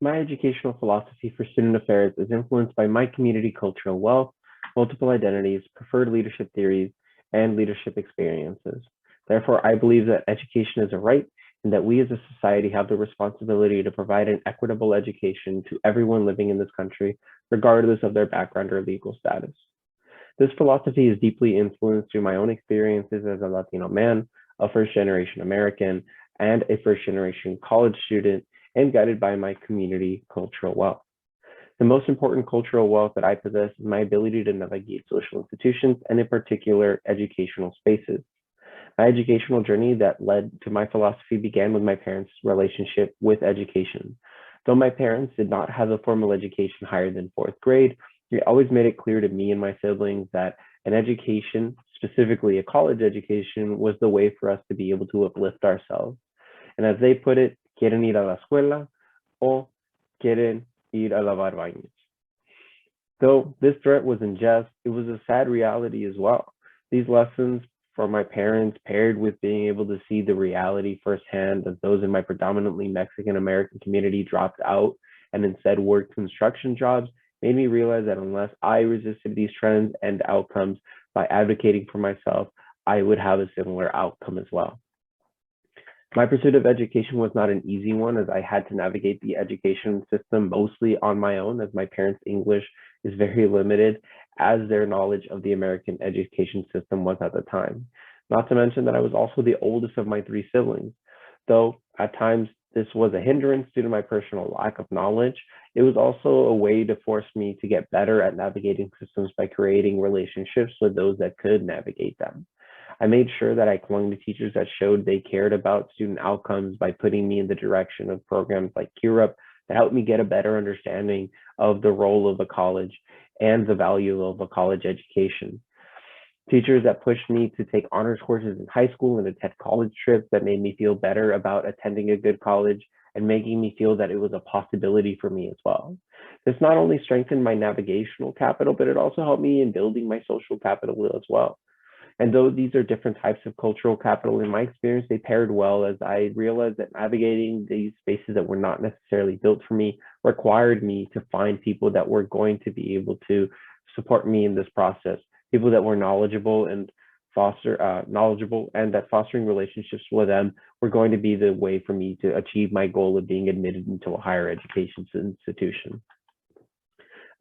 My educational philosophy for student affairs is influenced by my community cultural wealth, multiple identities, preferred leadership theories, and leadership experiences. Therefore, I believe that education is a right and that we as a society have the responsibility to provide an equitable education to everyone living in this country, regardless of their background or legal status. This philosophy is deeply influenced through my own experiences as a Latino man, a first generation American, and a first generation college student, and guided by my community cultural wealth. The most important cultural wealth that I possess is my ability to navigate social institutions and, in particular, educational spaces. My educational journey that led to my philosophy began with my parents' relationship with education. Though my parents did not have a formal education higher than fourth grade, they always made it clear to me and my siblings that an education, specifically a college education, was the way for us to be able to uplift ourselves. And as they put it, quieren ir a la escuela o quieren ir a lavar baños. Though this threat was in jest, it was a sad reality as well. These lessons from my parents, paired with being able to see the reality firsthand as those in my predominantly Mexican American community dropped out and instead worked construction jobs, made me realize that unless I resisted these trends and outcomes by advocating for myself, I would have a similar outcome as well. My pursuit of education was not an easy one, as I had to navigate the education system mostly on my own, as my parents' English is very limited, as their knowledge of the American education system was at the time. Not to mention that I was also the oldest of my three siblings. Though at times this was a hindrance due to my personal lack of knowledge, it was also a way to force me to get better at navigating systems by creating relationships with those that could navigate them. I made sure that I clung to teachers that showed they cared about student outcomes by putting me in the direction of programs like Europe that helped me get a better understanding of the role of a college and the value of a college education. Teachers that pushed me to take honors courses in high school and attend college trips that made me feel better about attending a good college and making me feel that it was a possibility for me as well. This not only strengthened my navigational capital, but it also helped me in building my social capital as well. And though these are different types of cultural capital, in my experience, they paired well as I realized that navigating these spaces that were not necessarily built for me required me to find people that were going to be able to support me in this process, people that were knowledgeable and that fostering relationships with them were going to be the way for me to achieve my goal of being admitted into a higher education institution.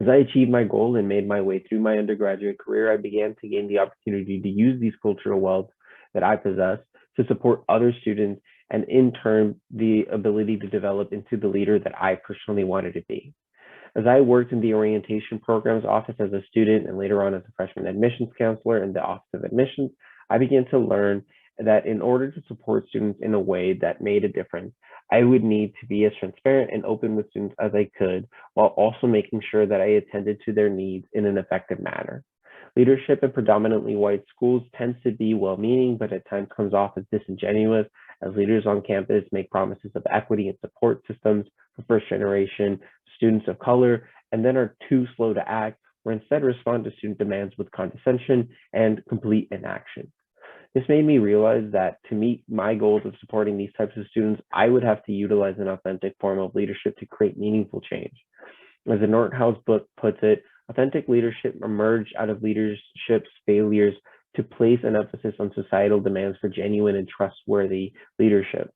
As I achieved my goal and made my way through my undergraduate career, I began to gain the opportunity to use these cultural wealth that I possess to support other students and in turn, the ability to develop into the leader that I personally wanted to be. As I worked in the orientation programs office as a student and later on as a freshman admissions counselor in the Office of Admissions, I began to learn that in order to support students in a way that made a difference, I would need to be as transparent and open with students as I could, while also making sure that I attended to their needs in an effective manner. Leadership in predominantly white schools tends to be well-meaning, but at times comes off as disingenuous, as leaders on campus make promises of equity and support systems for first-generation students of color, and then are too slow to act, or instead respond to student demands with condescension and complete inaction. This made me realize that to meet my goals of supporting these types of students, I would have to utilize an authentic form of leadership to create meaningful change. As the Northouse book puts it, authentic leadership emerged out of leadership's failures to place an emphasis on societal demands for genuine and trustworthy leadership.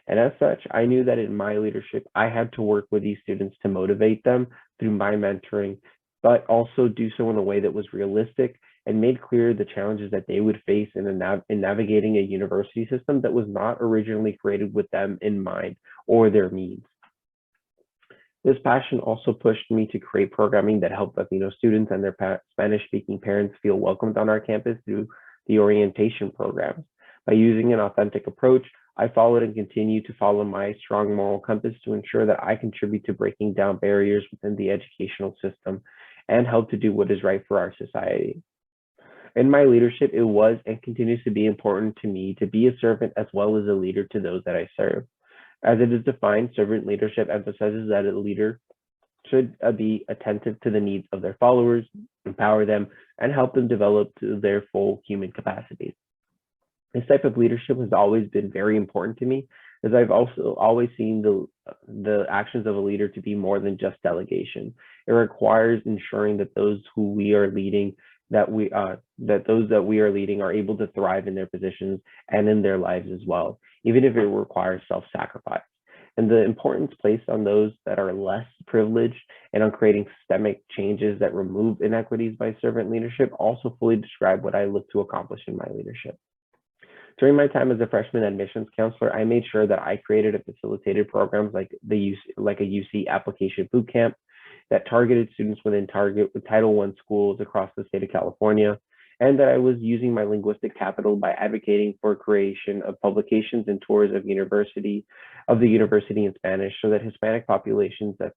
And as such, I knew that in my leadership, I had to work with these students to motivate them through my mentoring, but also do so in a way that was realistic and made clear the challenges that they would face in navigating a university system that was not originally created with them in mind or their needs. This passion also pushed me to create programming that helped Latino students and their Spanish-speaking parents feel welcomed on our campus through the orientation programs. By using an authentic approach, I followed and continue to follow my strong moral compass to ensure that I contribute to breaking down barriers within the educational system and help to do what is right for our society. In my leadership, it was and continues to be important to me to be a servant as well as a leader to those that I serve. As it is defined, servant leadership emphasizes that a leader should be attentive to the needs of their followers, empower them, and help them develop to their full human capacities. This type of leadership has always been very important to me, as I've also always seen the actions of a leader to be more than just delegation. It requires ensuring that those who we are leading, that those that we are leading are able to thrive in their positions and in their lives as well, even if it requires self-sacrifice. And the importance placed on those that are less privileged and on creating systemic changes that remove inequities by servant leadership also fully describe what I look to accomplish in my leadership. During my time as a freshman admissions counselor, I made sure that I created and facilitated programs like a UC application boot camp that targeted students within target with Title I schools across the state of California, and that I was using my linguistic capital by advocating for creation of publications and tours of the university in Spanish, so that Hispanic populations that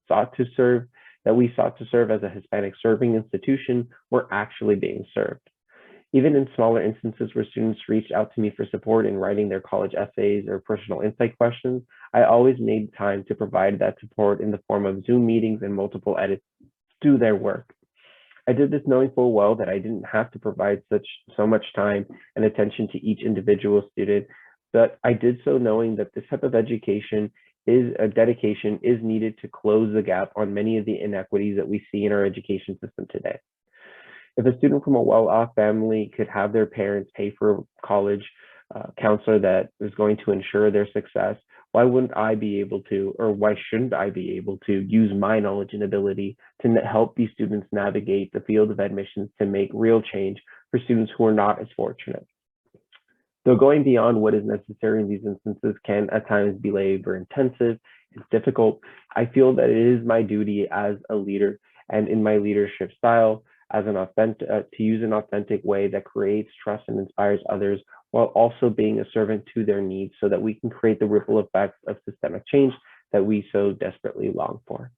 we sought to serve as a Hispanic serving institution were actually being served. Even in smaller instances where students reached out to me for support in writing their college essays or personal insight questions, I always made time to provide that support in the form of Zoom meetings and multiple edits to their work. I did this knowing full well that I didn't have to provide so much time and attention to each individual student, but I did so knowing that this type of dedication is needed to close the gap on many of the inequities that we see in our education system today. If a student from a well-off family could have their parents pay for a college counselor that is going to ensure their success, why wouldn't I be able to, or why shouldn't I be able to use my knowledge and ability to help these students navigate the field of admissions to make real change for students who are not as fortunate? Though going beyond what is necessary in these instances can at times be labor intensive and difficult, I feel that it is my duty as a leader and in my leadership style to use an authentic way that creates trust and inspires others, while also being a servant to their needs, so that we can create the ripple effects of systemic change that we so desperately long for.